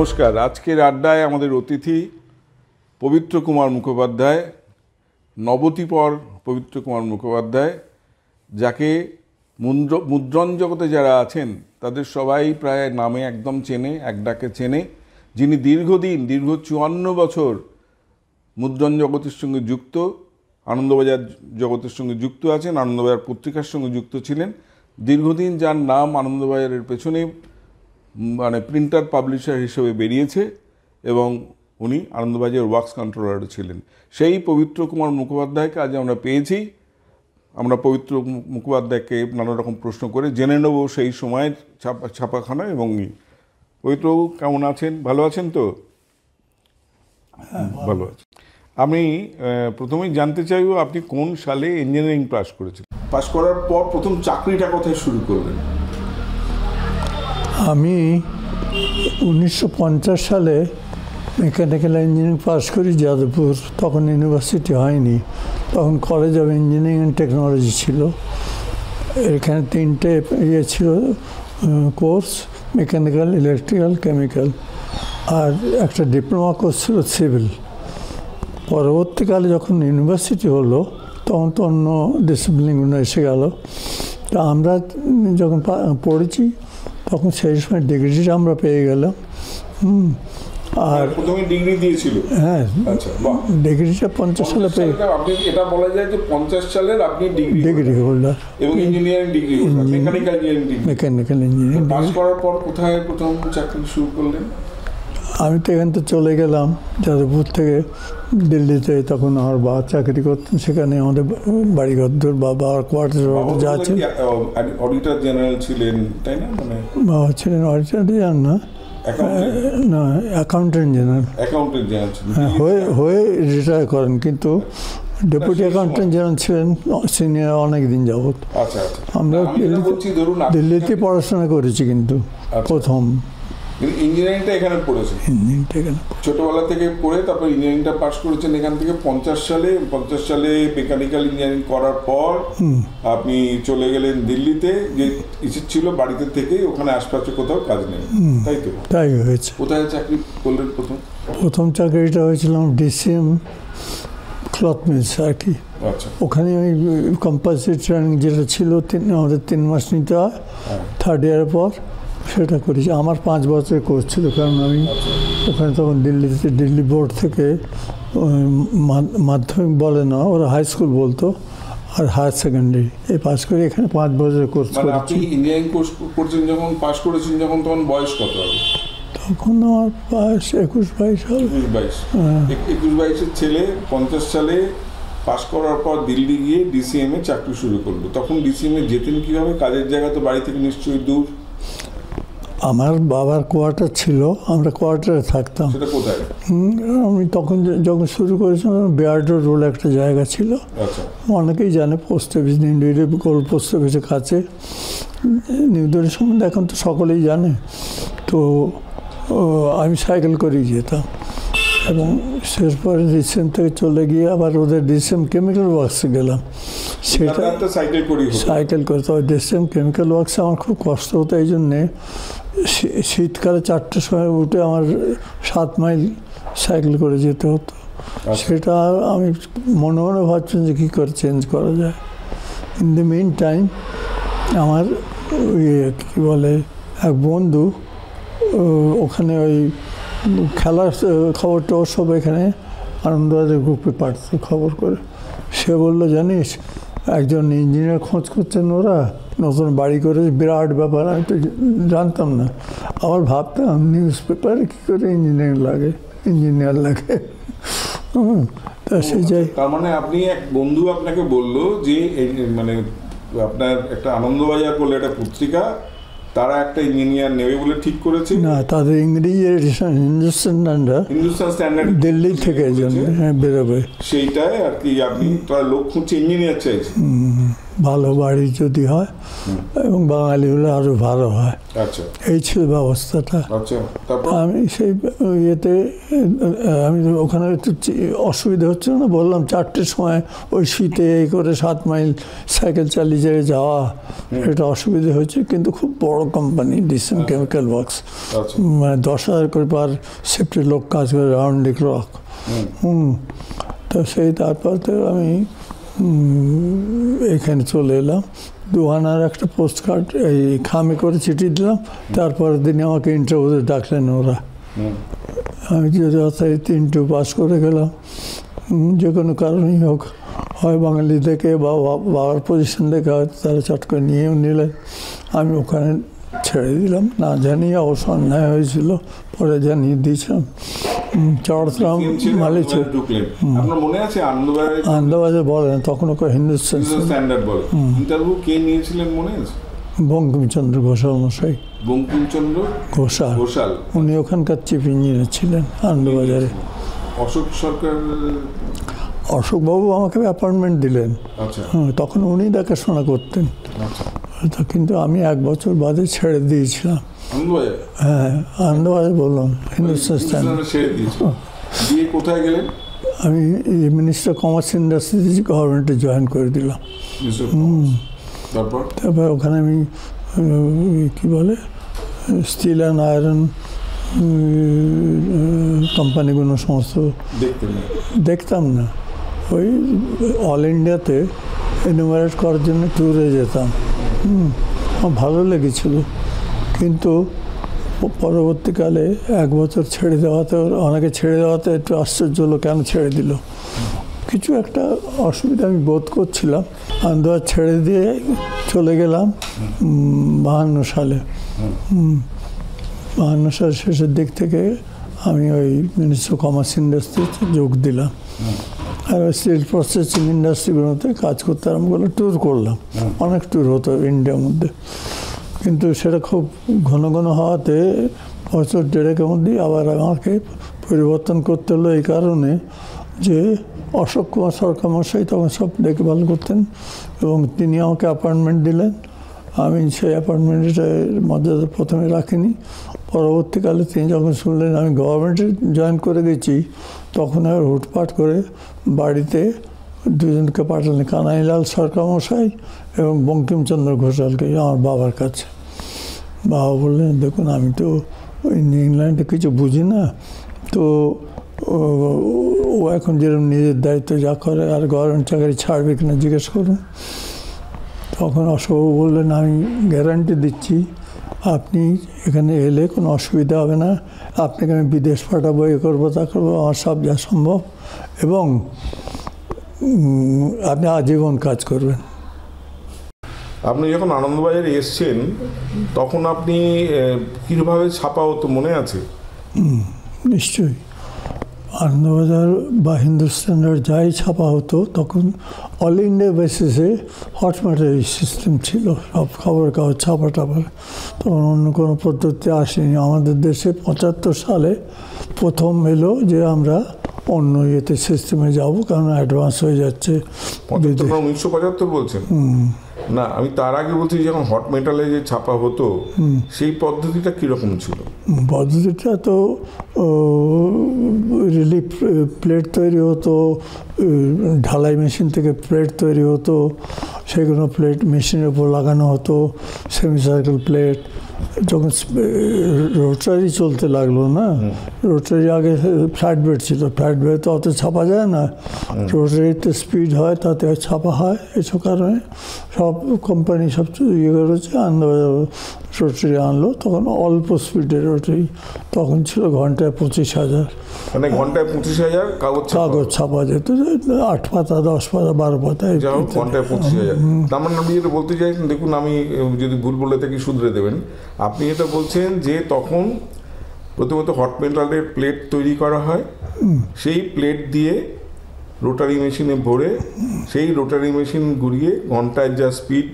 নমস্কার। আজকের আড্ডায় আমাদের অতিথি পবিত্র কুমার মুখোপাধ্যায়, নবতিপর পবিত্র কুমার মুখোপাধ্যায়, যাকে মুদ্রণ জগতে যারা আছেন তাদের সবাই প্রায় নামে একদম চেনে, এক ডাকে চেনে, যিনি দীর্ঘ 54 বছর মুদ্রণ জগতের সঙ্গে যুক্ত, আনন্দবাজার জগতের সঙ্গে যুক্ত আছেন, আনন্দবাজার পত্রিকার সঙ্গে যুক্ত ছিলেন দীর্ঘদিন, যার নাম আনন্দবাজারের পেছনে মানে প্রিন্টার পাবলিশার হিসেবে বেরিয়েছে এবং উনি আনন্দবাজারের ওয়ার্কস কন্ট্রোলারও ছিলেন। সেই পবিত্র কুমার মুখোপাধ্যায়কে আজ আমরা পেয়েছি। আমরা পবিত্র মুখোপাধ্যায়কে নানা রকম প্রশ্ন করে জেনে নেব সেই সময়ের ছাপাখানা এবং পবিত্রবাবু কেমন আছেন? ভালো আছেন তো? ভালো আছেন। আমি প্রথমেই জানতে চাইব আপনি কোন সালে ইঞ্জিনিয়ারিং পাস করেছেন? পাস করার পর প্রথম চাকরিটা কোথায় শুরু করলেন? আমি 1950 সালে মেকানিক্যাল ইঞ্জিনিয়ারিং পাস করি যাদবপুর। তখন ইউনিভার্সিটি হয়নি, তখন college of engineering and technology ছিল। এখানে 3টে ছিল কোর্স, মেকানিক্যাল, ইলেকট্রিক্যাল, কেমিক্যাল, আর একটা ডিপ্লোমা কোর্স ছিল সিভিল। পরবর্তীকালে যখন ইউনিভার্সিটি হলো তখন তো অন্য ডিসিপ্লিনগুলো এসে গেল। তা আমরা যখন পড়েছি তখন সেই সময় ডিগ্রিটা আমরা পেয়ে গেলাম। আর প্রথমে ডিগ্রি দিয়েছিল? হ্যাঁ, আচ্ছা, ডিগ্রিটা 50 সালে পেয়ে। আপনি এটা বলা যায় যে 50 সালের আপনি ডিগ্রি হোল্ডার এবং engineering degree holder, mechanical engineering pass করার পর কোথায় প্রথম চাকরি শুরু করলেন? আমি তো এখান থেকে চলে গেলাম যাদবপুর থেকে দিল্লিতে। তখন আমার বাবা চাকরি করতেন সেখানে, আমাদের বাড়িঘর, বাবা কোয়ার্টার যা আছে। অডিটর জেনারেল ছিলেন, তাই না? মানে বাবা ছিলেন অডিটর জেনারেল না, অ্যাকাউন্টেন্ট জেনারেল। হ্যাঁ, হয়ে রিটায়ার করেন, কিন্তু ডেপুটি অ্যাকাউন্টেন্ট জেনারেল ছিলেন সিনিয়র অনেক দিন যাবৎ। আমরা দিল্লিতে পড়াশোনা করেছি, কিন্তু প্রথম ইঞ্জিনিয়ারিংটা এখানে পড়েছেন। ছোটবেলা থেকে পড়ে তারপর ইঞ্জিনিয়ারিংটা পাস করেছেন এখান থেকে 50 সালে মেকানিক্যাল ইঞ্জিনিয়ারিং করার পর আপনি চলে গেলেন দিল্লিতে। যে ইচ্ছে ছিল বাড়িতে থেকে ওখানে আশপাশে কোথাও কাজ নেই, তাই তো? তাই হয়েছে। কোথায় চাকরি করলেন প্রথম চাকরিটা হয়েছিল ডিসিএম ক্লথ মিলস আর কি। আচ্ছা, ওখানে ওই কম্পালসারি ট্রেনিং যেটা ছিল আমাদের 3 মাস নিতে হয়, থার্ড ইয়ারের পর সেটা করেছি। আমার 5 বছরের কোর্স ছিল, কারণ আমি ওখানে তখন দিল্লি বোর্ড থেকে মাধ্যমিক বলে না, ওরা হাই স্কুল বলতো, আর হায়ার সেকেন্ডারি এই পাস করে এখানে 5 বছরের কোর্স করেছি। ইঞ্জিনিয়ারিং কোর্স করছেন যখন, পাস করেছেন যখন, তখন বয়স কত হবে? তখন আমার বয়স 21-22 হবে। 21-22 ছেলে 50 সালে পাস করার পর দিল্লি গিয়ে ডিসিএম এ চাকরি শুরু করলো। তখন ডিসিএম এ যেতেন কীভাবে? কাজের জায়গা তো বাড়ি থেকে নিশ্চয়ই দূর। আমার বাবার কোয়ার্টার ছিল, আমরা কোয়ার্টারে থাকতাম। আমি তখন যখন শুরু করেছিলাম, বেয়ার্ডো রোড একটা জায়গা ছিল, অনেকেই জানে, post office, new Delhi gold post অফিসের কাছে। নিউ দিল্লির সম্বন্ধে এখন তো সকলেই জানে। তো আমি সাইকেল করেই যেতাম, এবং শেষ পরে ডিসিএম থেকে চলে গিয়ে আবার ওদের ডিসিএম কেমিক্যাল ওয়ার্কসে গেলাম। সেটা সাইকেল করে, তবে ডিসিএম কেমিক্যাল ওয়ার্কসে আমার খুব কষ্ট হতো। এই জন্যে শীতকালে 4টার সময় উঠে আমার 7 মাইল সাইকেল করে যেতে হতো। সেটা আমি মনে মনে ভাবছেন যে কী করে চেঞ্জ করা যায়। ইন দ্য মেইন টাইম আমার কী বলে এক বন্ধু ওখানে ওই খেলার খবরটা সব এখানে আনন্দবাজার গ্রুপে পাঠাতো খবর করে। সে বললো, জানিস একজন ইঞ্জিনিয়ার খোঁজ করছেন, ওরা নতুন বাড়ি করে, বিরাট ব্যাপার। আমি তো জানতাম না, আবার ভাবতাম নিউজ পেপারে কী করে ইঞ্জিনিয়ার লাগে। তা সে যাই। তার মানে আপনি এক বন্ধু আপনাকে বললো যে মানে আপনার একটা আনন্দবাজার বলে একটা পত্রিকা, তারা একটা ইঞ্জিনিয়ার নেবে বলে ঠিক করেছে। না, তাদের ইংরেজি এডিশন হিন্দুস্তান স্ট্যান্ডার্ড দিল্লি থেকে বেরোবে, সেইটাই আর কি। আপনি তারা লোক খুঁজছে, ইঞ্জিনিয়ার চাইছে। ভালো বাড়ি যদি হয় এবং বাঙালি হলে আরও ভালো হয়, আচ্ছা এই ছিল ব্যবস্থাটা। আচ্ছা, তারপর আমি সেই ইয়েতে আমি ওখানে একটু অসুবিধা হচ্ছিল না, বললাম 4টের সময় ওই শীতে এই করে 7 মাইল সাইকেল চালিয়ে যাওয়া, এটা অসুবিধা হয়েছে। কিন্তু খুব বড় কোম্পানি ডিসেন্ট কেমিক্যাল ওয়ার্কস, আচ্ছা মানে 10,000 করে পার শিফটের লোক কাজ করে রাউন্ড দি ক্লক। তো সেই তারপর তো আমি এখানে চলে এলাম। 2 আনার একটা পোস্ট কার্ড এই খামে করে চিঠি দিলাম, তারপরের দিনে আমাকে ইন্টারভিউতে ডাকলেন ওরা। আমি যথারীতি ইন্টারভিউ পাস করে গেলাম। যে কোনো কারণেই হোক, হয় বাঙালি দেখে বা বাবার পজিশন দেখে হয়তো তারা চট করে নিয়েও নিলেন, আমি ওখানে ছেড়ে দিলাম। না জানিয়ে অবশ্য অন্যায় হয়েছিল, পরে জানিয়ে দিয়েছিলাম। চড়াম মালিক মনে আছে আনন্দবাজার বলে না, তখন ওকে হিন্দুস্তান স্ট্যান্ডার্ড বলে। ইন্টারভিউ কে নিয়েছিলেন মনে আছে? বঙ্কিমচন্দ্র ঘোষাল মশাই। বঙ্কিমচন্দ্র ঘোষাল উনি ওখানকার চিফ ইঞ্জিনিয়ার ছিলেন আনন্দবাজারে। অশোক সরকার, অশোকবাবু আমাকে অ্যাপয়েন্টমেন্ট দিলেন। আচ্ছা তখন উনি দেখাশোনা করতেন। আচ্ছা, কিন্তু আমি 1 বছর বাদে ছেড়ে দিয়েছিলাম। হ্যাঁ, আনন্দবাজার বললাম, হিন্দুস্তান স্ট্যান্ডার্ড। দিয়ে কোথায় গেলেন? আমি মিনিস্টার কমার্স ইন্ডাস্ট্রিজ গভর্নমেন্টে জয়েন করে দিলাম। তারপর ওখানে আমি কী বলে স্টিল অ্যান্ড আয়রন কোম্পানিগুলো সমস্ত দেখতাম না। ওই অল ইন্ডিয়াতে এনুমারেট করার জন্য ট্যুরে যেতাম। আমার ভালো লেগেছিল, কিন্তু পরবর্তীকালে 1 বছর ছেড়ে দেওয়াতে, অনেকে ছেড়ে দেওয়াতে একটু আশ্চর্য হলো কেন ছেড়ে দিল। কিছু একটা অসুবিধা আমি বোধ করছিলাম। আন্দোলন ছেড়ে দিয়ে চলে গেলাম 52 সালে। 52 সালের শেষের দিক থেকে আমি ওই মিনিস্ট্রি অফ কমার্স ইন্ডাস্ট্রিতে যোগ দিলাম। আর ওই স্টিল প্রসেসিং ইন্ডাস্ট্রিগুলোতে কাজ করতে আরম্ভ করলে ট্যুর করলাম। অনেক ট্যুর হতো ইন্ডিয়ার মধ্যে, কিন্তু সেটা খুব ঘন ঘন হওয়াতে বছর 1.5-এর মধ্যেই আবার আমাকে পরিবর্তন করতে হলো। এই কারণে যে অশোক কুমার সরকার মশাই তখন সব দেখভাল করতেন এবং তিনি আমাকে অ্যাপয়েন্টমেন্ট দিলেন। আমি সেই অ্যাপয়েন্টমেন্টের মর্যাদা প্রথমে রাখিনি। পরবর্তীকালে তিনি যখন শুনলেন আমি গভর্নমেন্টে জয়েন করে গেছি, তখন আর হুটপাট করে বাড়িতে 2জনকে পাঠালেন, কানাইলাল সরকার মশাই এবং বঙ্কিমচন্দ্র ঘোষালকে, আমার বাবার কাছে। বাবা বললেন, দেখুন আমি তো ইংল্যান্ডে কিছু বুঝি না, তো ও এখন যেরকম নিজের দায়িত্ব যা করে, আর গভর্নমেন্ট চাকরি ছাড়বে কিনা জিজ্ঞেস করুন। তখন অশোকবাবু বললেন, আমি গ্যারান্টি দিচ্ছি আপনি এখানে এলে কোনো অসুবিধা হবে না, আপনাকে আমি বিদেশ পাঠাবো, এ করবো তা করবো, আমার সব যা সম্ভব, এবং আপনি আজীবন কাজ করবেন। আপনি যখন আনন্দবাজারে এসছেন তখন আপনি কীভাবে ছাপা হতো মনে আছে? নিশ্চয়ই। আনন্দবাজার বা হিন্দুস্তানের যাই ছাপা হতো, তখন অল ইন্ডিয়া বেসিসে হট ম্যাটারি সিস্টেম ছিল, সব খবর কাগজ ছাপা টাপার। তখন অন্য কোনো পদ্ধতি আসেনি। আমাদের দেশে 75 সালে প্রথম এলো যে আমরা অন্য ইয়েতে সিস্টেমে যাবো, কারণ অ্যাডভান্স হয়ে যাচ্ছে। 1975 বলছেন? না, আমি তার আগে বলছি, যখন হট মেটালে যে ছাপা হতো সেই পদ্ধতিটা কীরকম ছিল? পদ্ধতিটা তো রিলিফ প্লেট তৈরি হতো, ঢালাই মেশিন থেকে প্লেট তৈরি হতো, সেগুলো প্লেট মেশিনের উপর লাগানো হতো, সেমিসার্কেল প্লেট। যখন রোটারি চলতে লাগলো না, রোটারি আগে ফ্ল্যাট বেড ছিল, ফ্ল্যাট বেড তো অত ছাপা যায় না, রোটারিতে স্পিড হয়, তাতে ছাপা হয়। এসব কারণে সব কোম্পানি সব ইয়ে করেছে, আনন্দবাজার রোটারি আনলো। তখন অল্প স্পিডের রোটারি, তখন ছিল ঘন্টায় 25,000, মানে ঘন্টায় 25,000 কাগজ ছাপা যেত, 8 পাতা 10 পাতা 12 পাতায়, ঘন্টায় 25,000। তার মানে আপনি যেটা বলতে চাইছেন, দেখুন আমি যদি ভুল বলে থাকি শুধরে দেবেন, আপনি এটা বলছেন যে তখন প্রথমত হট মেটালের প্লেট তৈরি করা হয়, সেই প্লেট দিয়ে রোটারি মেশিনে ভরে, সেই রোটারি মেশিন ঘুরিয়ে ঘন্টায় যা স্পিড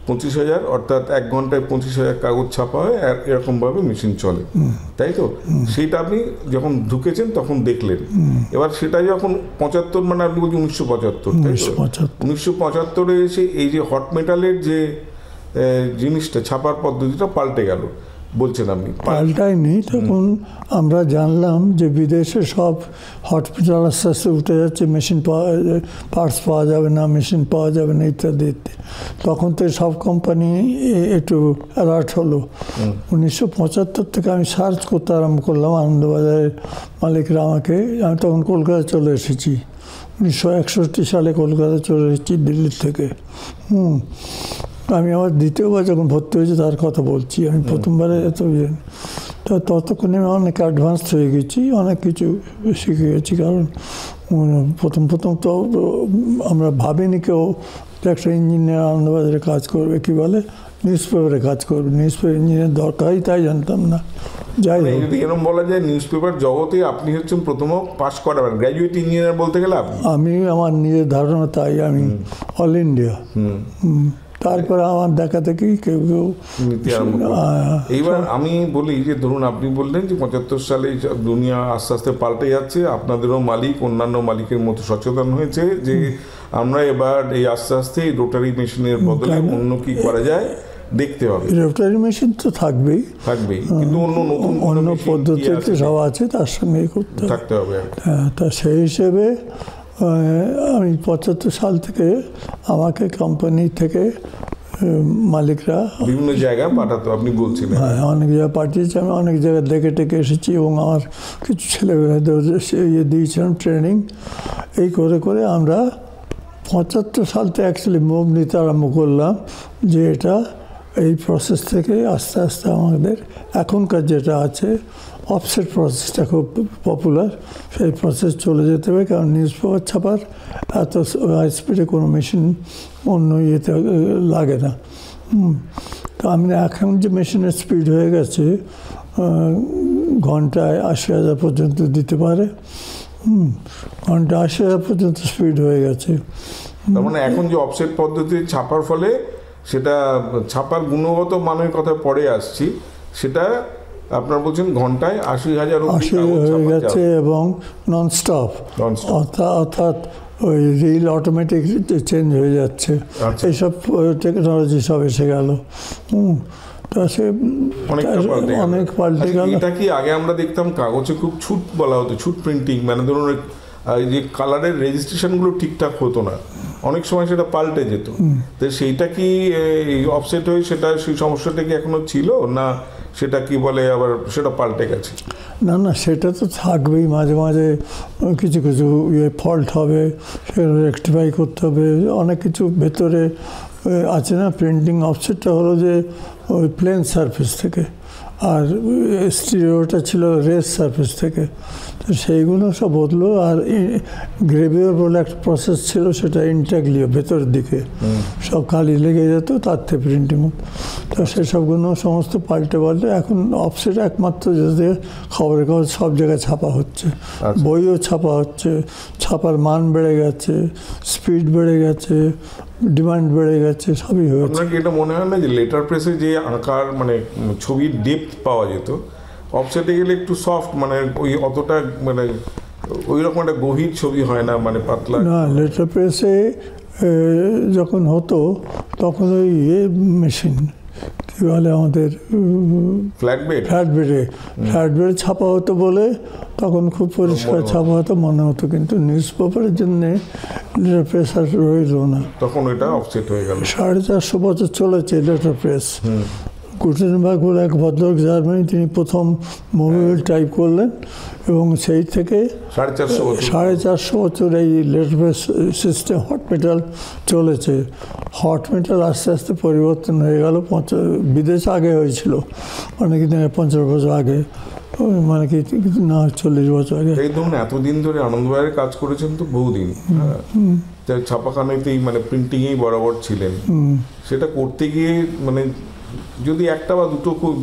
25,000, অর্থাৎ 1 ঘন্টায় 25,000 কাগজ ছাপা হয়, আর এরকমভাবে মেশিন চলে, তাই তো? সেটা আপনি যখন ঢুকেছেন তখন দেখলেন। এবার সেটা যখন 75, মানে আপনি বলছেন 1975, তাই তো? 1975-এ এসে এই যে হট মেটালের যে জিনিসটা, ছাপার পদ্ধতিটা পাল্টে গেল বলছেন আপনি। পাল্টায়নি, তখন আমরা জানলাম যে বিদেশে সব হসপিটাল আস্তে আস্তে উঠে যাচ্ছে, মেশিন পার্টস পাওয়া যাবে না, মেশিন পাওয়া যাবে না ইত্যাদি ইত্যাদি। তখন তো সব কোম্পানি একটু অ্যালার্ট হলো। 1975 থেকে আমি সার্চ করতে আরম্ভ করলাম আনন্দবাজারের মালিকরা আমাকে, আমি তখন কলকাতা চলে এসেছি। 1961 সালে কলকাতা চলে এসেছি দিল্লির থেকে। আমি আমার দ্বিতীয়বার যখন ভর্তি হয়েছি তার কথা বলছি, আমি প্রথমবারে এত তো ততক্ষণে আমি অনেক অ্যাডভান্স হয়ে গেছি, অনেক কিছু শিখে গেছি। কারণ প্রথম তো আমরা ভাবিনি কেউ একটা ইঞ্জিনিয়ার আনন্দবাজারে কাজ করবে, কী বলে নিউজ পেপারে কাজ করবে, নিউজ পেপার ইঞ্জিনিয়ার দরকারই তাই জানতাম না। যাই হোক, যদি এরকম বলা যায় নিউজ পেপার জগতে আপনি হচ্ছেন প্রথম পাস করা গ্র্যাজুয়েট ইঞ্জিনিয়ার বলতে গেলে আমি, আমার নিজের ধারণা তাই, আমি অল ইন্ডিয়া। তারপরে আমার দেখা দেখি কেউ কেউ নীতি আরম্ভ করে। এইবার আমি বলি যে ধরুন আপনি বললেন যে 75 সালে দুনিয়া আস্তে আস্তে পাল্টে যাচ্ছে, আপনাদেরও মালিক অন্যান্য মালিকের মতো সচেতন হয়েছে যে আমরা এবার এই আস্তে আস্তে রোটারি মেশিনের বদলে অন্য কি করা যায় দেখতে হবে। রোটারি মেশিন তো থাকবেই, কিন্তু অন্য পদ্ধতিতে সব আছে, তার সঙ্গে থাকতে হবে। হ্যাঁ, তা সেই হিসেবে আমি 75 সাল থেকে আমাকে কোম্পানি থেকে মালিকরা বিভিন্ন জায়গায় পাঠাতো, আপনি বলছিলেন। হ্যাঁ, অনেক জায়গায় পাঠিয়েছি, আমি অনেক জায়গায় দেখে টেকে এসেছি, এবং আমার কিছু ছেলেমেয়েদের ইয়ে দিয়েছিলাম ট্রেনিং। এই করে করে আমরা 75 সাল থেকে অ্যাকচুয়ালি মুভ নিতে আরম্ভ করলাম, যে এটা এই প্রসেস থেকে আস্তে আস্তে আমাদের এখনকার যেটা আছে অফসেট প্রসেসটা খুব পপুলার, সেই প্রসেস চলে যেতে হবে। কারণ নিউজ পেপার ছাপার এত হাই স্পিডে কোনো মেশিন অন্য ইয়েতে লাগে না। তো আমি এখন যে মেশিনের স্পিড হয়ে গেছে, ঘন্টায় 80,000 পর্যন্ত দিতে পারে। ঘন্টা 80,000 পর্যন্ত স্পিড হয়ে গেছে। তার মানে এখন যে অফসেট পদ্ধতি ছাপার ফলে সেটা ছাপার গুণগত মানের কথা পরে আসছি, সেটা আপনার বলছেন ঘন্টায় 80,000 হয়ে গেছে, এবং ননস্টপ, অর্থাৎ ওই রিল অটোমেটিক চেঞ্জ হয়ে যাচ্ছে। এইসব টেকনোলজি সব এসে গেল। অনেক পাল্টে গেল। এটা কি আগে আমরা দেখতাম কাগজে খুব ছুট বলা হতো, ছুট প্রিন্টিং, মানে ধরুন যে কালারের রেজিস্ট্রেশনগুলো ঠিকঠাক হতো না, অনেক সময় সেটা পাল্টে যেত। তো সেইটা কি অফসেট হয়ে সেটা সেই সমস্যাটা কি এখনো ছিল, না সেটা কি বলে আবার সেটা পাল্টে গেছে? না, সেটা তো থাকবেই, মাঝে মাঝে কিছু কিছু ফল্ট হবে, সেটা রেকটিফাই করতে হবে। অনেক কিছু ভেতরে আছে না, প্রিন্টিং অফসেটটা হলো যে ওই প্লেন সারফেস থেকে, আর স্টিরিওটা ছিল রেস সারফেস থেকে, তো সেইগুলো সব বদলো। আর গ্রেভিওর বলে একটা প্রসেস ছিল, সেটা ইন্টাগ্লিও ভেতরের দিকে সব খালি লেগে যেত, তার থেকে প্রিন্টিং হতো। তো সেসবগুলো সমস্ত পাল্টে এখন অফসেট একমাত্র যাতে খবরের কাগজ সব জায়গায় ছাপা হচ্ছে, বইও ছাপা হচ্ছে, ছাপার মান বেড়ে গেছে, স্পিড বেড়ে গেছে, ডিমান্ড বেড়ে গেছে, সবই হয়েছে। আপনার কি এটা মনে হয় না যে লেটার প্রেসে যে আঁকার মানে ছবির ডেপথ পাওয়া যেত, অফসেটে গেলে একটু সফট, মানে ওই অতটা মানে ওই রকম একটা গভীর ছবি হয় না, মানে পাতলা না। লেটার প্রেসে যখন হতো তখন ওই মেশিন কী বলে আমাদের ফ্ল্যাটবেডে ছাপা হতো বলে তখন খুব পরিষ্কার ছাপা হতো মনে হতো, কিন্তু নিউজ পেপারের জন্যে লেটার প্রেস আর রইল না, তখন ওইটা অফসেট হয়ে গেল। 450 বছর চলেছে লেটার প্রেস। গুটেনবার্গ বলে এক ভদ্রলোক জার্মানি, তিনি প্রথম মোবাইল টাইপ করলেন, এবং সেই থেকে 450 বছর এই letter press system hot metal চলেছে। হট মেটাল আস্তে আস্তে পরিবর্তন হয়ে গেল, বিদেশ আগে হয়েছিল অনেকদিন, 50 বছর আগে, মানে কি না 40 বছর আগে। এই ধরুন এতদিন ধরে আনন্দবাজারে কাজ করেছেন তো বহুদিন, ছাপাখানাতেই মানে প্রিন্টিংয়েই বরাবর ছিলেন, সেটা করতে গিয়ে মানে যদি একটা বা দুটো খুব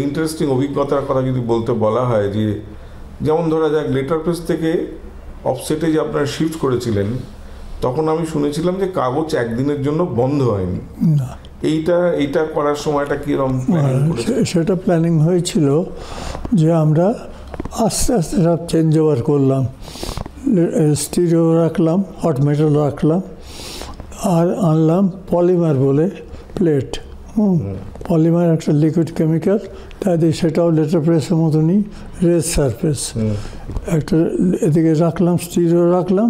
ইন্টারেস্টিং অভিজ্ঞতার কথা যদি বলা হয়, যে যেমন ধরা যাক লেটার প্রেস থেকে অফসেটে যে আপনারা শিফট করেছিলেন, তখন আমি শুনেছিলাম যে কাগজ একদিনের জন্য বন্ধ হয়নি। না, এইটা করার সময়টা কিরকম সেটা প্ল্যানিং হয়েছিল যে আমরা আস্তে আস্তে সব চেঞ্জ ওভার করলাম, স্টিরিও রাখলাম, হট মেটাল রাখলাম, আর আনলাম পলিমার বলে প্লেট। পলিমার একটা লিকুইড কেমিক্যাল, তাই দিয়ে সেটাও লেটার প্রেসের মতনই রেজ সারফেস। একটা এদিকে রাখলাম, স্টিরিও রাখলাম,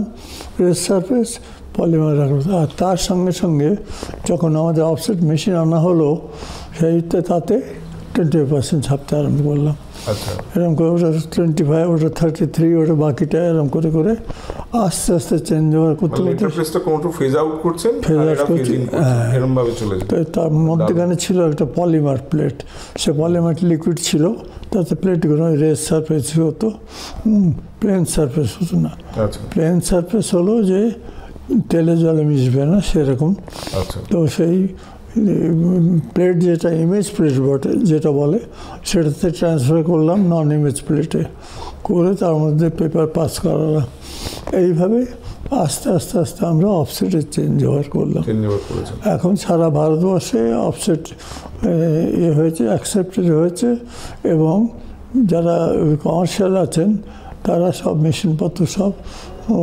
রেজ সারফেস, পলিমার রাখলাম। আর তার সঙ্গে সঙ্গে যখন আমাদের অফসেট মেশিন আনা হলো, সেইতে তাতে 20% ছাপতে আরম্ভ করলাম। এরকম করে ওটা 25, ওটা 33, ওটা বাকিটা এরকম করে করে আস্তে আস্তে চেঞ্জ ওভার করতে করতে তার মধ্যেখানে ছিল একটা পলিমার প্লেট। সে পলিমার লিকুইড ছিল, তাতে প্লেটগুলো রেজ সারফেস হতো, প্লেন সারফেস হতো না। প্লেন সারফেস হলো যে তেলে জলে মিশবে না সেরকম। তো সেই প্লেট যেটা ইমেজ প্লেট বটে যেটা বলে, সেটাতে ট্রান্সফার করলাম নন ইমেজ প্লেটে করে তার মধ্যে পেপার পাস করালাম। এইভাবে আস্তে আস্তে আস্তে আমরা অফসেটে চেঞ্জ ওভার করলাম। এখন সারা ভারতবর্ষে অফসেট হয়েছে, অ্যাকসেপ্টেড হয়েছে, এবং যারা কমার্শিয়াল আছেন তারা সব মেশিনপত্র সব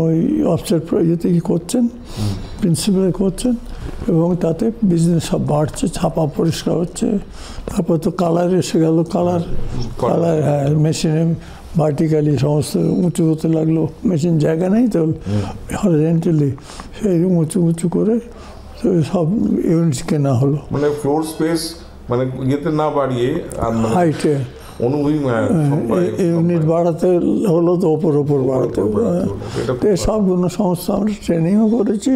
ওই অফসেট ইয়েতে করছেন, প্রিন্সিপালে করছেন, এবং তাতে বিজনেস সব বাড়ছে, ছাপা পরিষ্কার হচ্ছে। তারপর তো কালার এসে গেল, কালার হ্যাঁ, মেশিনে ভার্টিক্যালি সমস্ত উঁচু হতে লাগলো। মেশিন জায়গা নেই তো, হরিজন্টালি সেই উঁচু করে সব ইউনিট কেনা হলো। মানে ফ্লোর স্পেস মানে ইয়েতে না বাড়িয়ে হাইটে ইউনিট বাড়াতে হলো, তো ওপর বাড়াতে হলো। সবগুলো সমস্ত আমরা ট্রেনিংও করেছি,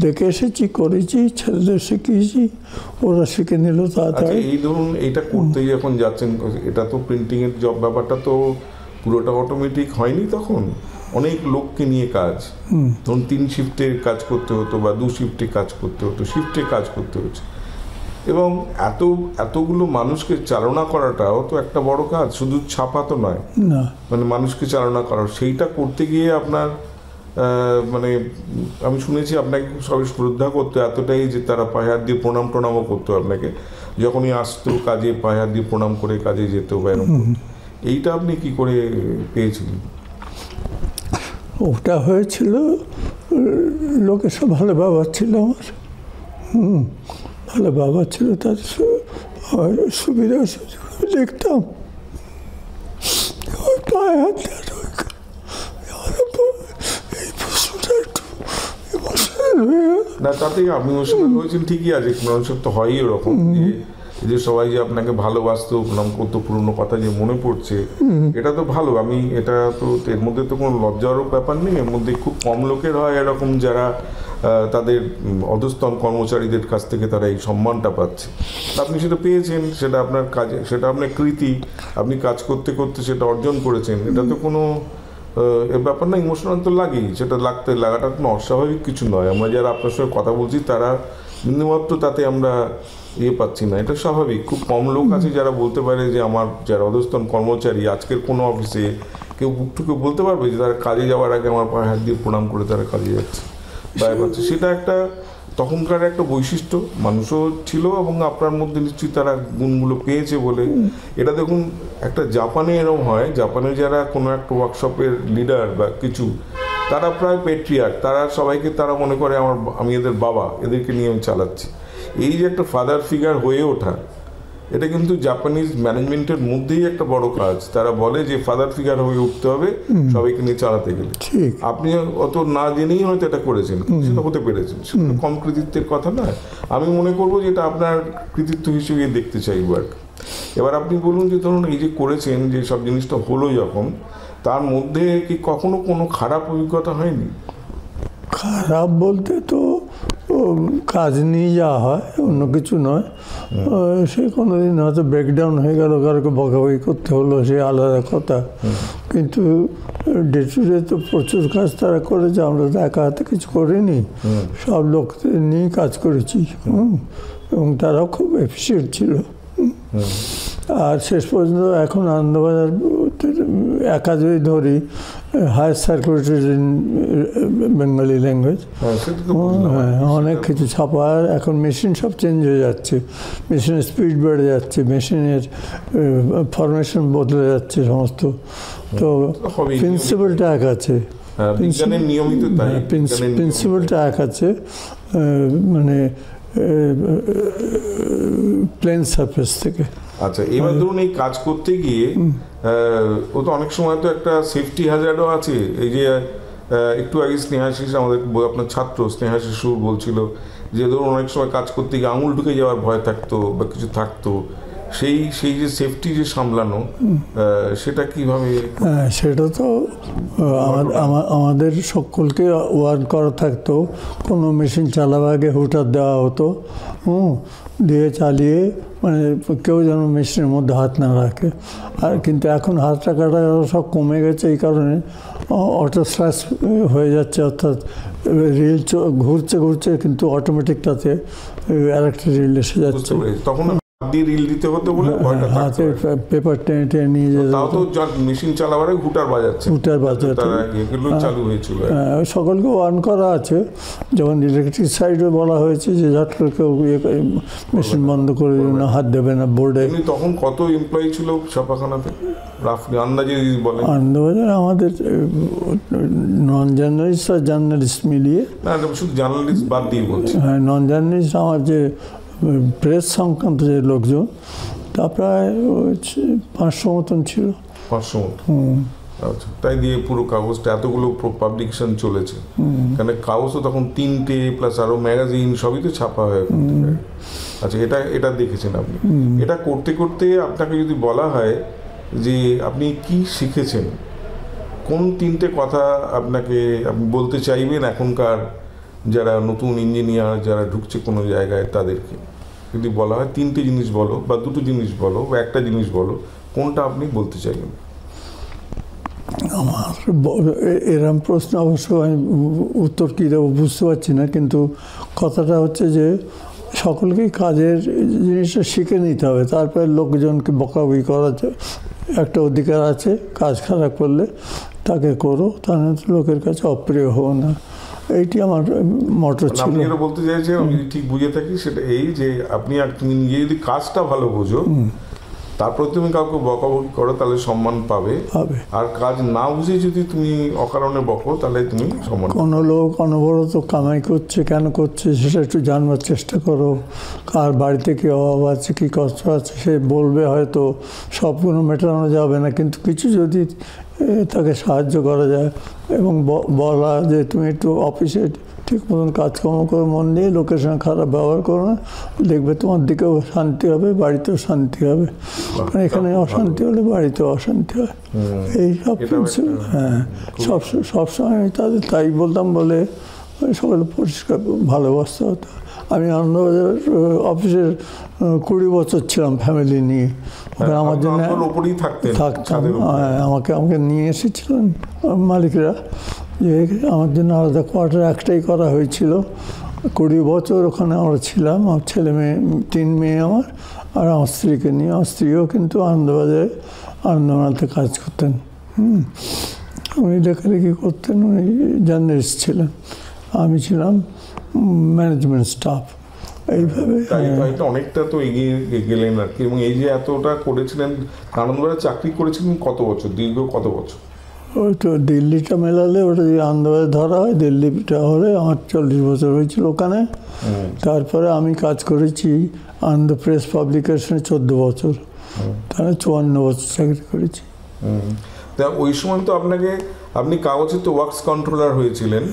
দেখে এসেছি, করেছি, ছেলেদের শিখিয়েছি, ওরা শিখে নিল তাড়াতাড়ি। এই ধরুন এইটা করতেই যখন যাচ্ছেন, এটা তো প্রিন্টিংয়ের জব, ব্যাপারটা তো পুরোটা অটোমেটিক হয়নি, তখন অনেক লোককে নিয়ে কাজ। ধরুন 3 শিফটের কাজ করতে হতো বা 2 শিফটে কাজ করতে হতো, শিফটে কাজ করতে হচ্ছে, এবং এতগুলো মানুষকে চালনা করাটাও তো একটা বড় কাজ, শুধু ছাপা তো নয়, মানে মানুষকে চালনা করা, সেইটা করতে গিয়ে আপনার মানে আমি শুনেছি আপনাকে সবাই শ্রদ্ধা করতো এতটাই যে তারা পায়ে হাত দিয়ে প্রণামও করতো আপনাকে, যখনই আসতো কাজে পায়ে হাত দিয়ে প্রণাম করে কাজে যেত বা এরকম। এইটা আপনি কি করে পেয়েছিলেন? ওটা হয়েছিল, লোকের সব ভালো ব্যবহার ছিল আমার, ভালো বাবা ছিল, তার সুবিধা দেখতাম। না, তাতে আপনি ইমোশনাল হয়েছেন ঠিকই আছে, মানুষের তো হয়ই ওরকম, যে সবাই যে আপনাকে ভালোবাসতো, প্রণাম করতো, পুরনো কথা যে মনে পড়ছে, এটা তো ভালো। আমি এটা তো এর মধ্যে তো কোনো লজ্জারও ব্যাপার নেই, এর মধ্যে খুব কম লোকের হয় এরকম যারা তাদের অধস্তন কর্মচারীদের কাছ থেকে তারা এই সম্মানটা পাচ্ছে। আপনি সেটা পেয়েছেন, সেটা আপনার কাজে, সেটা আপনার কৃতি, আপনি কাজ করতে করতে সেটা অর্জন করেছেন, এটা তো কোনো এর ব্যাপার না। ইমোশনাল তো লাগেই, সেটা লাগাটা কোনো অস্বাভাবিক কিছু নয়। আমরা যারা আপনার সঙ্গে কথা বলছি তারা বিন্দুমাত্র তাতে আমরা পাচ্ছি না, এটা স্বাভাবিক। খুব কম লোক আছে যারা বলতে পারে যে আমার যারা অধস্তন কর্মচারী আজকের কোনো অফিসে কেউ বুকটুকে বলতে পারবে যে তারা কাজে যাওয়ার আগে আমার পায়ে হাত দিয়ে প্রণাম করে তারা কাজে যাচ্ছে বা পাচ্ছে। সেটা একটা তখনকার একটা বৈশিষ্ট্য, মানুষও ছিল, এবং আপনার মধ্যে নিশ্চয়ই তারা গুণগুলো পেয়েছে বলে। এটা দেখুন, একটা জাপানে এরকম হয়, জাপানে যারা কোনো একটা ওয়ার্কশপের লিডার বা কিছু, তারা প্রায় পেট্রিয়ার্ক, তারা সবাইকে তারা মনে করে আমি এদের বাবা, এদেরকে নিয়ে আমি চালাচ্ছি। এই যে একটা ফাদার ফিগার হয়ে ওঠা, এটা কিন্তু জাপানিজ ম্যানেজমেন্টের মধ্যেই একটা বড় কাজ। তারা বলে যে ফাদার ফিগার হয়ে উঠতে হবে সবাইকে নিয়ে চালাতে গেলে। আপনি অত না জেনেই হয়তো এটা করেছেন, সেটা হতে পেরেছেন, সেটা কম কৃতিত্বের কথা নয়। আমি মনে করবো যে এটা আপনার কৃতিত্ব হিসেবে দেখতে চাইব আর। এবার আপনি বলুন যে ধরুন এই যে করেছেন, যে সব জিনিসটা হলো যখন, তার মধ্যে কি কখনো কোনো খারাপ অভিজ্ঞতা হয়নি? খারাপ বলতে তো কাজ নিয়ে যাওয়া হয়, অন্য কিছু নয়। সে কোনোদিন হয়তো ব্রেকডাউন হয়ে গেল, কারোকে বকাবকি করতে হলো, সে আলাদা কথা। কিন্তু ডে টু ডে তো প্রচুর কাজ তারা করেছে, আমরা তো একা হাতে কিছু করিনি, সব লোকদের নিয়ে কাজ করেছি, এবং তারাও খুব এফিসিয়েন্ট ছিল। আর শেষ পর্যন্ত এখন আনন্দবাজার একা যদি ধরি, higher circulated in Bengali language, হ্যাঁ অনেক কিছু ছাপা। এখন মেশিন সব চেঞ্জ হয়ে যাচ্ছে, মেশিনের স্পিড বেড়ে যাচ্ছে, মেশিনের ফরমেশন বদলে যাচ্ছে সমস্ত। তো প্রিন্সিপালটা এক আছে, প্রিন্সিপালটা এক আছে, মানে প্লেন সারফেস থেকে। আচ্ছা, এবার ধরুন এই কাজ করতে গিয়ে ও তো অনেক সময় তো একটা সেফটি হ্যাজার্ডও আছে। এই যে একটু আগে স্নেহাশিস, আমাদের আপনার ছাত্র স্নেহাশিস বলছিল যে ধরুন অনেক সময় কাজ করতে গিয়ে আঙুল ঢুকে যাওয়ার ভয় থাকতো বা কিছু থাকতো, সেই যে সেফটি যে সামলানো, সেটা কিভাবে? সেটা তো আমাদের সকলকে ওয়ার্ন করা থাকতো। কোনো মেশিন চালাবার আগে হুটার দেওয়া হতো, দিয়ে চালিয়ে মানে কেউ যেন মেশিনের মধ্যে হাত না রাখে। আর কিন্তু এখন হাত রাখাটা সব কমে গেছে, এই কারণে অটো স্ল্যাশ হয়ে যাচ্ছে, অর্থাৎ রিল ঘুরছে কিন্তু অটোমেটিক তাতে আরেকটা রিল এসে যাচ্ছে। তখন রিল দিতে হতো বলে হাতে পেপার টেনে টেনে নিয়ে যেতে। তাও তো মেশিন চালাবারে হুটার বাজাচ্ছে, চালু হয়েছিল। সকলকে ওয়ার্ন করা আছে। যেমন ইলেকট্রিক সাইডে বলা হয়েছে যে ঝট করে কেউ মেশিন বন্ধ করে না, হাত দেবে না বোর্ডে। তখন কত এমপ্লয়ি ছিল ছাপাখানাতে আন্দাজে বলেন? আনন্দবাজার আমাদের নন জার্নালিস্ট আর জার্নালিস্ট মিলিয়ে, না শুধু জার্নালিস্ট বাদ দিয়ে বলছি, হ্যাঁ নন জার্নালিস্ট আমার যে প্রেস সংক্রান্ত যে লোকজন, তা প্রায় 500 মতন ছিল। 500 মতন? আচ্ছা, তাই দিয়ে পুরো কাগজটা এতগুলো পাবলিকেশন চলেছে, কারণ কাগজ তো তখন 3টে প্লাস আরো ম্যাগাজিন সবই তো ছাপা হয়। আচ্ছা, এটা দেখেছেন আপনি। এটা করতে করতে আপনাকে যদি বলা হয় যে আপনি কি শিখেছেন, কোন 3টে কথা আপনি বলতে চাইবেন এখনকার যারা নতুন ইঞ্জিনিয়ার যারা ঢুকছে কোনো জায়গায়, তাদেরকে যদি বলা হয় 3টে জিনিস বলো বা 2টো জিনিস বলো বা একটা জিনিস বলো, কোনটা আপনি বলতে চাইবেন? আমার এরম প্রশ্ন অবশ্য আমি উত্তর কী দেবো বুঝতে পারছি না, কিন্তু কথাটা হচ্ছে যে সকলকেই কাজের জিনিসটা শিখে নিতে হবে, তারপরে লোকজনকে বকাবকি করার একটা অধিকার আছে। কাজ খারাপ করলে তাকে করো, তাহলে লোকের কাছে অপ্রিয় হও না। এইটি আমার মটো ছিল। আপনি যেটা বলতে চাইছেন, আমি যদি ঠিক বুঝে থাকি, সেটা এই যে তুমি নিজে যদি কাজটা ভালো বোঝো, তারপর তুমি কাউকে বকাবকি করো, তাহলে সম্মান পাবে। আর কাজ না বুঝে যদি তুমি অকারণে বকো, তাহলে তুমি সম্মান। কোনো লোক অনবরত কামাই করছে, কেন করছে সেটা একটু জানবার চেষ্টা করো। কার বাড়িতে কী অভাব আছে, কী কষ্ট আছে, সে বলবে, হয়তো সবগুলো মেটানো যাবে না, কিন্তু কিছু যদি তাকে সাহায্য করা যায় এবং বলা যে তুমি একটু অফিসে ঠিক মতন কাজকর্ম করে মন দিয়ে লোকের সঙ্গে খারাপ ব্যবহার করো না, দেখবে তোমার দিকেও শান্তি হবে, বাড়িতেও শান্তি হবে। কারণ এখানে অশান্তি হলে বাড়িতেও অশান্তি হয়। এই সব হ্যাঁ সবসময় আমি তাদের তাই বলতাম বলে সকলে পরিষ্কার ভালোবাসতে হতো। আমি আনন্দবাজার অফিসের 20 বছর ছিলাম ফ্যামিলি নিয়ে। আমার জন্য থাকতাম, আমাকে নিয়ে এসেছিলেন মালিকরা, যে আমার জন্য আলাদা কোয়ার্টার একটাই করা হয়েছিল। 20 বছর ওখানে আমরা ছিলাম। আমার ছেলে মেয়ে 3 মেয়ে আমার, আর আমার স্ত্রীকে নিয়ে। আমার স্ত্রীও কিন্তু আনন্দবাজারে আনন্দমেলাতে কাজ করতেন। উনি লেখালেখি করতেন, উনি জার্নালিস্ট ছিলেন, আমি ছিলাম ম্যানেজমেন্ট স্টাফ। এইভাবে অনেকটা তো এগিয়ে গেলেন আর কি। এবং এই যে এতটা করেছিলেন, আনন্দবাজারে চাকরি করেছিলেন কত বছর, দীর্ঘ কত বছর? ওই তো দিল্লিটা মেলালে, ওটা যদি আনন্দবাজার ধরা হয়, দিল্লিটা হলে আমার 40 বছর হয়েছিল ওখানে। তারপরে আমি কাজ করেছি আনন্দ প্রেস পাবলিকেশনে 14 বছর, তাহলে 54 বছর চাকরি করেছি। তা ওই সময় তো আপনি কাগজে তো ওয়ার্কস কন্ট্রোলার হয়েছিলেন,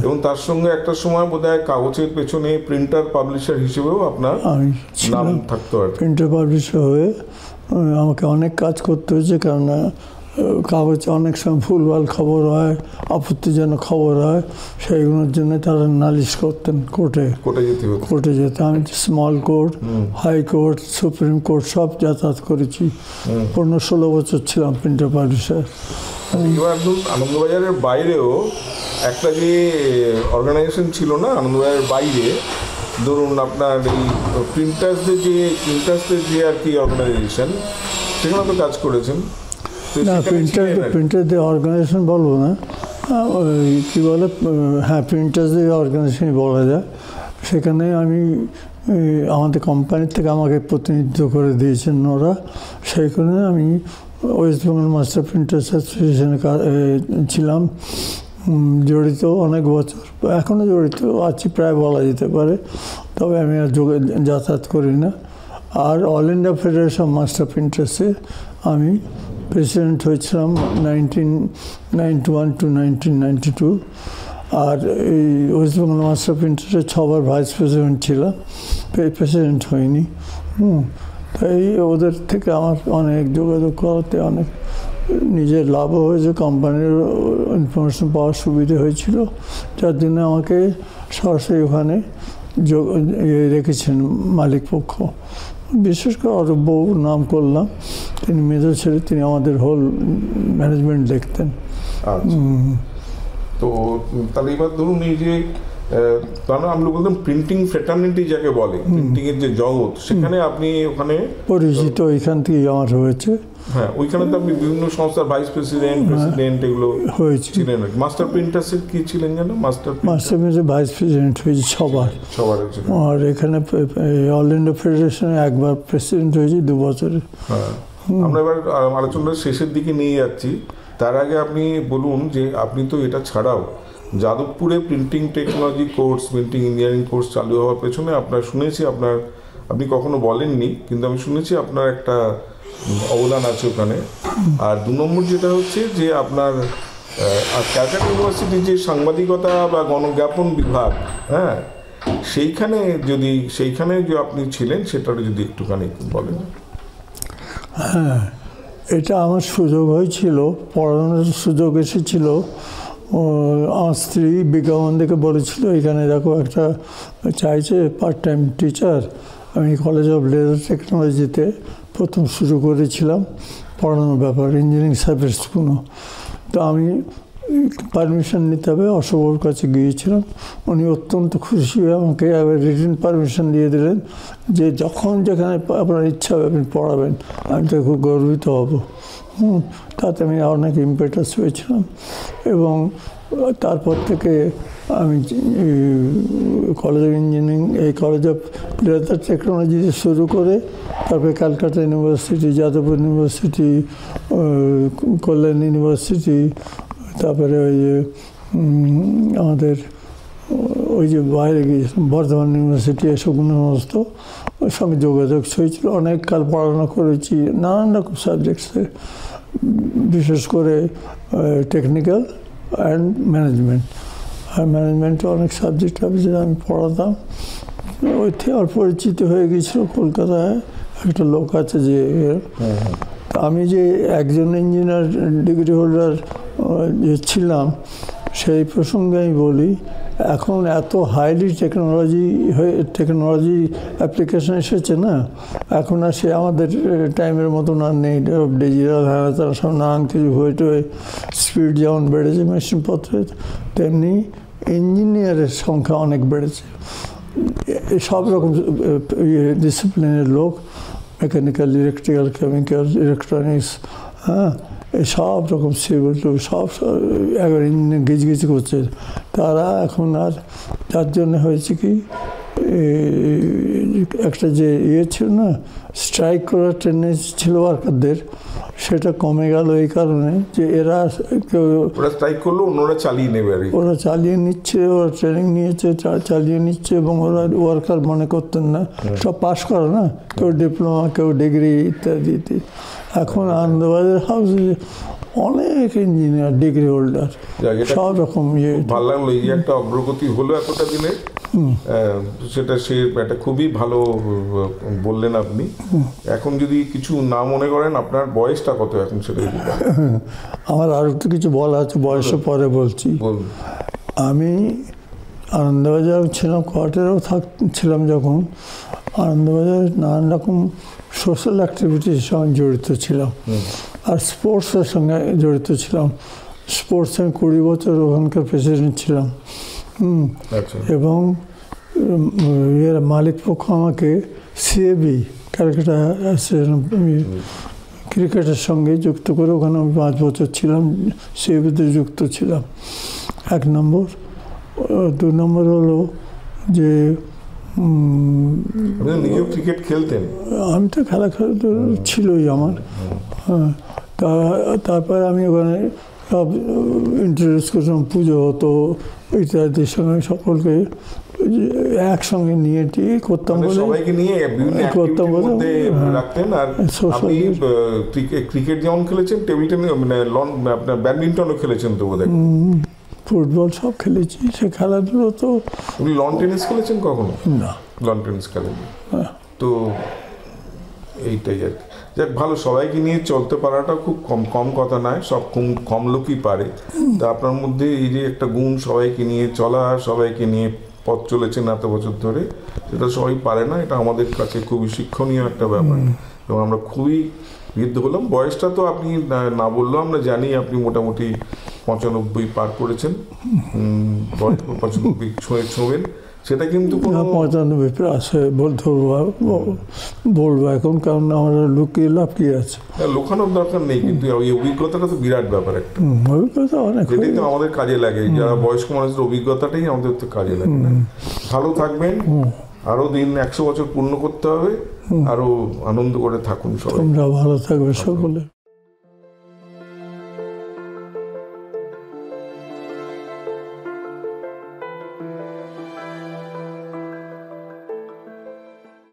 এবং তার সঙ্গে একটা সময় বোধহয় কাগজের পেছনে প্রিন্টার পাবলিশার হিসেবেও আপনার নাম থাকতো। আর প্রিন্টার পাবলিশার হয়ে আমাকে অনেক কাজ করতে হয়েছে, কেননা কাগজে অনেক সময় ভুলভাল খবর হয়, আপত্তিজনক খবর হয়, সেইগুলোর জন্য তারা নালিশ করতেন কোর্টে যেতে। আমি small court, high court, supreme court সব যাতায়াত করেছি। 15-16 বছর ছিলাম প্রিন্টার পাবলিশার। এবার ধরুন আনন্দবাজারের বাইরেও একটা যে অর্গানাইজেশন ছিল না, আনন্দবাজারের বাইরে ধরুন আপনার এই প্রিন্টার্সদের যে আর কি অর্গানাইজেশন, সেখানে তো কাজ করেছেন। তো না, সেখানে ছিলেন আর কি। প্রিন্টার দিয়ে অর্গানাইজেশন বলবো না, ওই কী বলে, হ্যাঁ প্রিন্টার দিয়ে অর্গানাইজেশনই বলা যায়। সেখানে আমি আমাদের কোম্পানির থেকে আমাকে প্রতিনিধিত্ব করে দিয়েছেন ওরা, সেই কারণে আমি ওয়েস্ট বেঙ্গল মাস্টার প্রিন্টার্স অ্যাসোসিয়েশনে ছিলাম জড়িত অনেক বছর, এখনও জড়িত আছি প্রায় বলা যেতে পারে, তবে আমি আর যাতায়াত করি না। আর অল ইন্ডিয়া ফেডারেশন মাস্টার প্রিন্টার্সে আমি প্রেসিডেন্ট হয়েছিলাম 1991 to 1992। আর এই ওয়েস্ট বেঙ্গল মাস্টার প্রিন্টারের 6 বার ভাইস প্রেসিডেন্ট ছিলাম, প্রেসিডেন্ট হয়নি। তাই ওদের থেকে আমার অনেক যোগাযোগ করাতে অনেক নিজের লাভও হয়েছে, কোম্পানির ইনফরমেশন পাওয়ার সুবিধা হয়েছিল, যার জন্য আমাকে সরাসরি ওখানে রেখেছেন মালিক পক্ষ। বিশেষ করে অরূপবাবু নাম করলাম, তিনি মেজর ছিলেন, তিনি আমাদের হোল ম্যানেজমেন্ট দেখতেন। তো তাহলে এবার ধরুন এই যে কারণ আমরা বলতাম প্রিন্টিং ফ্রেটার্নিটি যাকে বলে, প্রিন্টিং এর যে জগৎ, সেখানে আপনি ওখানে পরিচিত, ওইখান থেকেই আমার হয়েছে। হ্যাঁ, ওইখানে তো আপনি বিভিন্ন সংস্থার ভাইস প্রেসিডেন্ট এগুলো হয়েছে। ছিলেন। মাস্টার প্রিন্টার্সের কি ছিলেন যেন? মাস্টার প্রিন্টার ভাইস প্রেসিডেন্ট হয়েছে সবার। আর এখানে অল ইন্ডিয়া ফেডারেশনে একবার প্রেসিডেন্ট হয়েছে 2 বছরে। হ্যাঁ, আমরা এবার আলোচনার শেষের দিকে নিয়ে যাচ্ছি। তার আগে আপনি বলুন যে আপনি তো এটা ছাড়াও যাদবপুরে printing technology course, printing engineering course চালু হওয়ার পেছনে আপনার শুনেছি আপনি কখনো বলেননি, কিন্তু আমি শুনেছি আপনার একটা অবদান আছে ওখানে। আর 2 নম্বর যেটা হচ্ছে যে আপনার ক্যালকাটা ইউনিভার্সিটির যে সাংবাদিকতা বা গণজ্ঞাপন বিভাগ, হ্যাঁ, সেইখানে যে আপনি ছিলেন সেটার যদি একটুখানি বলেন। হ্যাঁ, এটা আমার সুযোগ হয়েছিল, পড়ানোর সুযোগ এসেছিল। আমার স্ত্রী বিজ্ঞাপনকে বলেছিল এখানে দেখো একটা চাইছে পার্ট টাইম টিচার। আমি কলেজ অফ লেজার টেকনোলজিতে প্রথম শুরু করেছিলাম পড়ানোর ব্যাপার, ইঞ্জিনিয়ারিং সাবজেক্টস কোনো। তো আমি পারমিশন নিতে হবে, অশোকবাবুর কাছে গিয়েছিলাম। উনি অত্যন্ত খুশি হয়ে আমাকে একবার রিটেন পারমিশন দিয়ে দিলেন যে যখন যেখানে আপনার ইচ্ছা হবে আপনি পড়াবেন। আমি তো খুব গর্বিত হব। তাতে আমি অনেক ইম্পেটাস পেয়েছিলাম। এবং তারপর থেকে আমি কলেজ অফ ইঞ্জিনিয়ারিং, এই কলেজ অফ লেজার টেকনোলজি শুরু করে তারপরে ক্যালকাটা ইউনিভার্সিটি, যাদবপুর ইউনিভার্সিটি, কল্যাণ ইউনিভার্সিটি, তারপরে ওই যে আমাদের ওই যে বাইরে গিয়েছিলাম বর্ধমান ইউনিভার্সিটি, এসবগুলো সমস্ত ওর সঙ্গে যোগাযোগ হয়েছিল। অনেক কাল পড়াশোনা করেছি নানান রকম সাবজেক্টসে, বিশেষ করে টেকনিক্যাল অ্যান্ড ম্যানেজমেন্ট। আর ম্যানেজমেন্টে অনেক সাবজেক্ট আমি পড়াতাম। ওই থেকে আর পরিচিত হয়ে গিয়েছিল। কলকাতায় একটা লোক আছে যে, আমি যে একজন ইঞ্জিনিয়ার ডিগ্রি হোল্ডার যে ছিলাম, সেই প্রসঙ্গে আমি বলি, এখন এত হাইলি টেকনোলজি অ্যাপ্লিকেশন এসেছে না, এখন আর সে আমাদের টাইমের মতন আর নেই। ডিজিটাল তারা সব নানান কিছু হয়ে স্পিড যেমন বেড়েছে মেশিনপত্রের, তেমনি ইঞ্জিনিয়ারের সংখ্যা অনেক বেড়েছে। সব রকম ডিসিপ্লিনের লোক, মেকানিক্যাল, ইলেকট্রিক্যাল, কেমিক্যাল, ইলেকট্রনিক্স, হ্যাঁ, সব রকম সিভিল সব একবার ইঞ্জিনিয়ার গিজ করছে তারা এখন। আর যার জন্য হয়েছে কি, একটা যে ছিল না, স্ট্রাইক করার টেন্ডেন্সি ছিল ওয়ার্কারদের, সেটা কমে গেল এই কারণে যে এরা স্ট্রাইক করলো, ওরা চালিয়ে নেবে, ওরা চালিয়ে নিচ্ছে, ওরা ট্রেনিং নিয়েছে, চালিয়ে নিচ্ছে। এবং ওরা ওয়ার্কার মনে করতেন না, সব পাস করা না, কেউ ডিপ্লোমা, কেউ ডিগ্রি ইত্যাদি। এখন আনন্দবাজার হাউসে অনেক ইঞ্জিনিয়ার, ডিগ্রি হোল্ডার, সব রকম। ভালো লাগলো এই যে একটা অগ্রগতি হলো এতটা দিনে, সেটা একটা খুবই ভালো বললেন আপনি। এখন যদি কিছু না মনে করেন, আপনার বয়সটা কত এখন সেটা যদি আমার আর একটু কিছু বলা আছে, বয়সের পরে বলছি। আমি আনন্দবাজার ছিলাম, কোয়ার্টারেও ছিলাম। যখন আনন্দবাজারে নানান রকম সোশ্যাল অ্যাক্টিভিটির সঙ্গে জড়িত ছিলাম, আর স্পোর্টসের সঙ্গে জড়িত ছিলাম। স্পোর্টসে আমি 20 বছর ওখানকার প্রেসিডেন্ট ছিলাম। এবং মালিক পক্ষ আমাকে সিএবি, ক্যালকাটা ক্রিকেটের সঙ্গে যুক্ত করে ওখানে আমি 5 বছর ছিলাম, সেভিতে যুক্ত ছিলাম, 1 নম্বর। 2 নম্বর হলো যে আপনি নিজেও ক্রিকেট খেলতেন? আমি তো খেলা ছিলই আমার। হ্যাঁ, তারপরে আমি ওখানে সব ইন্ট্রোডিউস করতাম, পুজো হতো ইত্যাদির সঙ্গে সকলকে একসঙ্গে নিয়ে করতাম বলে সবাইকে নিয়ে বিভিন্ন করতাম বলে রাখতেন। আর আপনি ক্রিকেট যেমন খেলেছেন, টেবিল টেনিস মানে আপনার ব্যাডমিন্টনও খেলেছেন তো বোধহয়? ফুটবল সব খেলেছি। সে খেলাধুলো তো। আপনি লন টেনিস খেলেছেন কখনো? না, লন টেনিস খেলেননি। তো এইটাই আর কি। যাক, ভালো, সবাইকে নিয়ে চলতে পারাটা খুব কম কথা নয়, সব কম লোকই পারে। তা আপনার মধ্যে এই যে একটা গুণ, সবাইকে নিয়ে চলা, সবাইকে নিয়ে পথ চলেছেন এত বছর ধরে, সেটা সবাই পারে না। এটা আমাদের কাছে খুবই শিক্ষণীয় একটা ব্যাপার, এবং আমরা খুবই বৃদ্ধ হলাম। বয়সটা তো আপনি না বললেও আমরা জানি আপনি মোটামুটি 95 পার করেছেন, 95 ছোঁবেন, সেটা কিন্তু 95 প্লাস বলবো এখন, কারণ আমরা লুকিয়ে লাভ কি আছে। লুকানোর দরকার নেই, কিন্তু এই অভিজ্ঞতাটা তো বিরাট ব্যাপার একটা। অভিজ্ঞতা অনেক, এটাই তো আমাদের কাজে লাগে, যারা বয়স্ক মানুষের অভিজ্ঞতাটাই আমাদের তো কাজে লাগে। ভালো থাকবেন, আরো দিন 100 বছর পূর্ণ করতে হবে, আরো আনন্দ করে থাকুন সবাই। তোমরা ভালো থাকবে সকলে।